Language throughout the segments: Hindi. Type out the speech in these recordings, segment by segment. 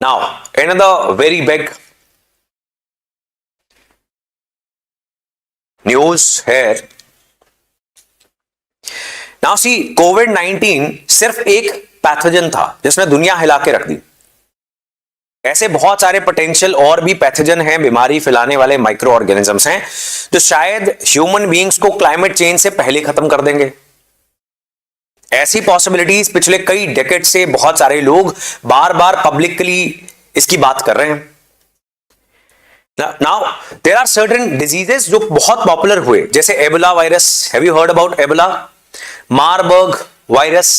Now, another very big news here. Now see, कोविड-19 सिर्फ एक पैथोजन था जिसने दुनिया हिला के रख दी। ऐसे बहुत सारे पोटेंशियल और भी पैथोजन हैं, बीमारी फैलाने वाले माइक्रो ऑर्गेनिजम्स हैं जो शायद ह्यूमन बीइंग्स को क्लाइमेट चेंज से पहले खत्म कर देंगे। ऐसी पॉसिबिलिटीज पिछले कई डेकेड से बहुत सारे लोग बार बार पब्लिकली इसकी बात कर रहे हैं। Now there are certain diseases जो बहुत पॉपुलर हुए, जैसे Ebola virus. Have you heard about Ebola? Marburg virus,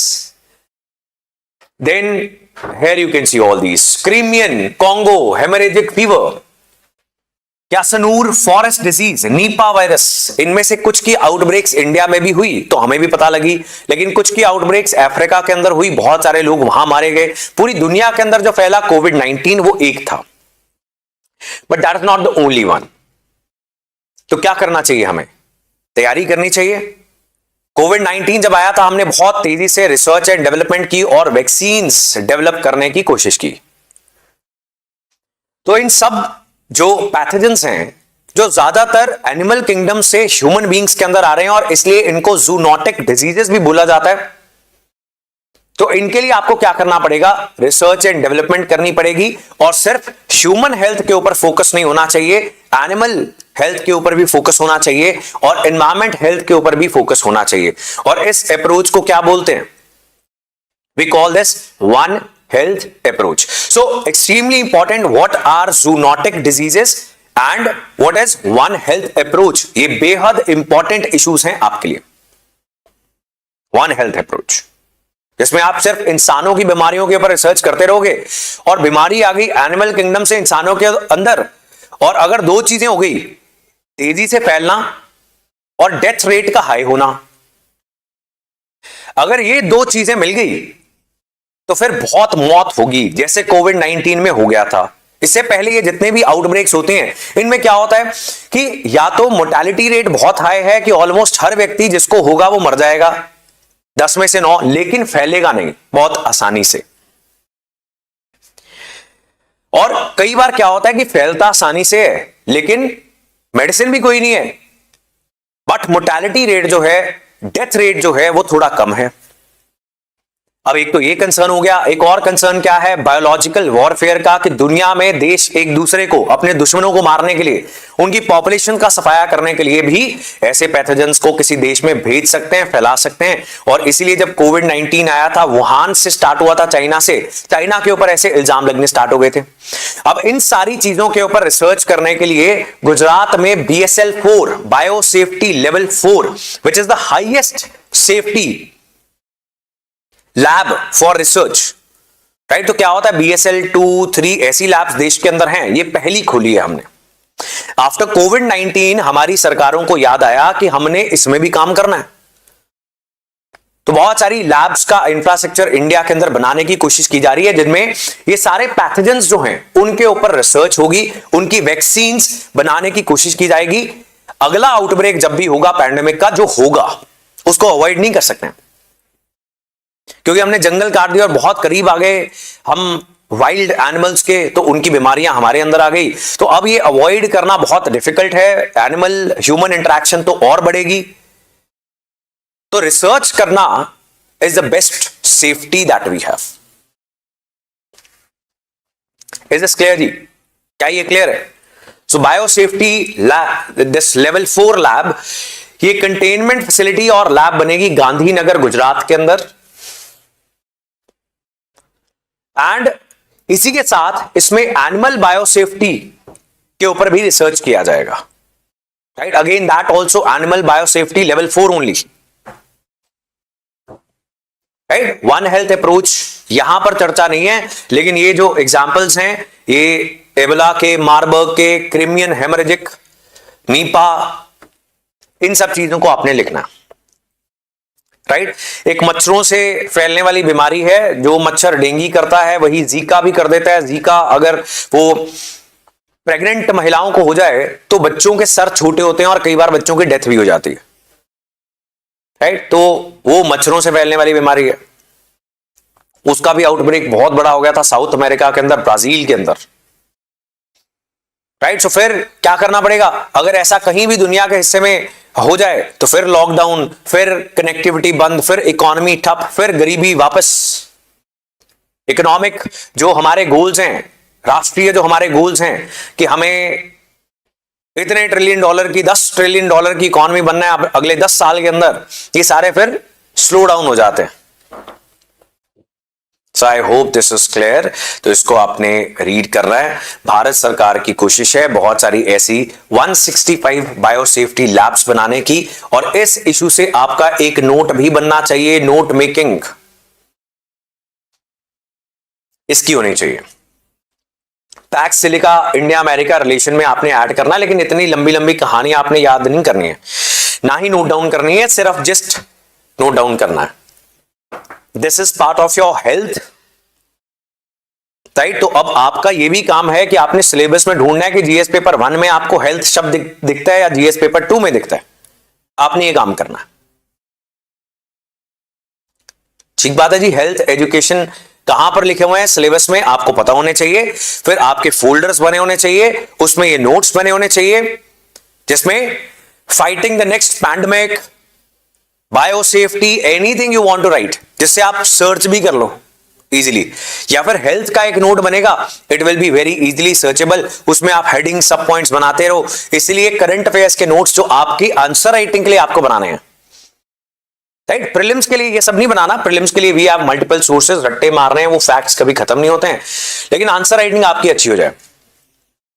then here you can see all these, Crimean, Congo, hemorrhagic fever, Kyasanur forest disease, Nipah virus. इनमें से कुछ की आउटब्रेक्स इंडिया में भी हुई तो हमें भी पता लगी, लेकिन कुछ की आउटब्रेक्स अफ्रीका के अंदर हुई, बहुत सारे लोग वहां मारे गए। पूरी दुनिया के अंदर जो फैला कोविड-19 वो एक था, but that is not the only one. तो क्या करना चाहिए? हमें तैयारी करनी चाहिए। कोविड-19 जब आया था हमने बहुत तेजी से रिसर्च एंड डेवलपमेंट की और वैक्सीन्स डेवलप करने की कोशिश की। तो इन सब जो पैथोजेंस हैं जो ज्यादातर एनिमल किंगडम से ह्यूमन बीइंग्स के अंदर आ रहे हैं और इसलिए इनको जूनोटिक डिजीजेस भी बोला जाता है, तो इनके लिए आपको क्या करना पड़ेगा? रिसर्च एंड डेवलपमेंट करनी पड़ेगी और सिर्फ ह्यूमन हेल्थ के ऊपर फोकस नहीं होना चाहिए, एनिमल हेल्थ के ऊपर भी फोकस होना चाहिए और एनवायरमेंट हेल्थ के ऊपर भी फोकस होना चाहिए। और इस अप्रोच को क्या बोलते हैं? We call this one health approach. So extremely important, what are zoonotic diseases and what is one health approach? ये बेहद इंपॉर्टेंट इश्यूज हैं आपके लिए। वन हेल्थ अप्रोच जिसमें आप सिर्फ इंसानों की बीमारियों के ऊपर रिसर्च करते रहोगे और बीमारी आ गई एनिमल किंगडम से इंसानों के अंदर, और अगर दो चीजें हो गई, तेजी से फैलना और डेथ रेट का हाई होना, अगर ये दो चीजें मिल गई तो फिर बहुत मौत होगी, जैसे कोविड-19 में हो गया था। इससे पहले ये जितने भी आउटब्रेक्स होते हैं इनमें क्या होता है कि या तो मोर्टेलिटी रेट बहुत हाई है कि ऑलमोस्ट हर व्यक्ति जिसको होगा वो मर जाएगा, 10 में से 9, लेकिन फैलेगा नहीं बहुत आसानी से। और कई बार क्या होता है कि फैलता आसानी से है लेकिन मेडिसिन भी कोई नहीं है, बट मोर्टेलिटी रेट जो है, डेथ रेट जो है वो थोड़ा कम है। अब एक तो ये कंसर्न हो गया, एक और कंसर्न क्या है? बायोलॉजिकल वॉरफेयर का, कि दुनिया में देश एक दूसरे को, अपने दुश्मनों को मारने के लिए, उनकी पॉपुलेशन का सफाया करने के लिए भी ऐसे पैथोजेंस को किसी देश में भेज सकते हैं, फैला सकते हैं। और इसीलिए जब कोविड-19 आया था, वुहान से स्टार्ट हुआ था, चाइना से, चाइना के ऊपर ऐसे इल्जाम लगने स्टार्ट हो गए थे। अब इन सारी चीजों के ऊपर रिसर्च करने के लिए गुजरात में BSL-4 bio safety level 4 which is the highest safety lab for research, right? तो क्या होता है, BSL-2, 3 ऐसी लैब्स देश के अंदर हैं, ये पहली खोली है हमने। आफ्टर कोविड-19 हमारी सरकारों को याद आया कि हमने इसमें भी काम करना है, तो बहुत सारी लैब्स का इंफ्रास्ट्रक्चर इंडिया के अंदर बनाने की कोशिश की जा रही है, जिनमें ये सारे पैथोजेंस जो हैं उनके ऊपर रिसर्च होगी, उनकी वैक्सीन्स बनाने की कोशिश की जाएगी। अगला आउटब्रेक जब भी होगा पैंडेमिक का, जो होगा उसको अवॉइड नहीं कर सकते क्योंकि हमने जंगल काट दिया और बहुत करीब आ गए हम वाइल्ड एनिमल्स के, तो उनकी बीमारियां हमारे अंदर आ गई। तो अब ये अवॉइड करना बहुत डिफिकल्ट है, एनिमल ह्यूमन इंटरेक्शन तो और बढ़ेगी। तो रिसर्च करना is the best safety that we have. Is this clear जी? क्या ये क्लियर है? So bio safety lab, this level 4 lab, ये कंटेनमेंट फैसिलिटी और लैब बनेगी गांधीनगर गुजरात के अंदर। एंड इसी के साथ इसमें एनिमल बायोसेफ्टी के ऊपर भी रिसर्च किया जाएगा, right? Again that also animal biosafety level 4 only, right? One health approach यहां पर चर्चा नहीं है, लेकिन ये जो एग्जांपल्स हैं, ये एबोला के, मारबर्ग के, क्रिमियन हेमरेजिक, नीपा, इन सब चीजों को आपने लिखना, राइट? एक मच्छरों से फैलने वाली बीमारी है, जो मच्छर डेंगू करता है वही जीका भी कर देता है। जीका अगर वो प्रेग्नेंट महिलाओं को हो जाए तो बच्चों के सर छोटे होते हैं और कई बार बच्चों की डेथ भी हो जाती है, राइट? तो वो मच्छरों से फैलने वाली बीमारी है। उसका भी आउटब्रेक बहुत बड़ा हो गया था साउथ अमेरिका के अंदर, ब्राजील के अंदर, राइट। सो फिर क्या करना पड़ेगा, अगर ऐसा कहीं भी दुनिया के हिस्से में हो जाए तो फिर लॉकडाउन, फिर कनेक्टिविटी बंद, फिर इकोनॉमी ठप, फिर गरीबी वापस। इकोनॉमिक जो हमारे गोल्स हैं, राष्ट्रीय जो हमारे गोल्स हैं कि हमें इतने ट्रिलियन डॉलर की, 10 ट्रिलियन डॉलर की इकोनॉमी बनना है अगले 10 साल के अंदर, ये सारे फिर स्लो डाउन हो जाते हैं। So I hope this is clear. तो इसको आपने रीड करना है। भारत सरकार की कोशिश है बहुत सारी ऐसी 165 बायोसेफ्टी लैब्स बनाने की, और इस इशू से आपका एक नोट भी बनना चाहिए, नोट मेकिंग इसकी होनी चाहिए। PACS silica India America relation में आपने ऐड करना है, लेकिन इतनी लंबी लंबी कहानी आपने याद नहीं करनी है, ना ही नोट डाउन करनी है, सिर्फ जस्ट नोट डाउन करना है। This is part of your health, right. तो अब आपका यह भी काम है कि आपने सिलेबस में ढूंढना है कि जीएस पेपर 1 में आपको हेल्थ शब्द दिखता है या जीएस पेपर 2 में दिखता है। आपने ये काम करना है, ठीक बात है जी। हेल्थ एजुकेशन कहां पर लिखे हुए हैं सिलेबस में, आपको पता होने चाहिए। फिर आपके फोल्डर्स बने होने चाहिए, उसमें ये नोट्स बने होने चाहिए, जिसमें fighting the next pandemic, biosafety, anything you want to write, जिससे आप सर्च भी कर लो इजीली। या फिर हेल्थ का एक नोट बनेगा, it will be very easily searchable, उसमें आप हेडिंग सब पॉइंट्स बनाते रहो। इसलिए करंट अफेयर्स के नोट्स जो आपकी आंसर राइटिंग के लिए आपको बनाने हैं, राइट। प्रीलिम्स के लिए ये सब नहीं बनाना, प्रीलिम्स के लिए भी आप मल्टीपल सोर्सेज रट्टे मार रहे हैं, वो फैक्ट्स कभी खत्म नहीं होते हैं, लेकिन आंसर राइटिंग आपकी अच्छी हो जाए।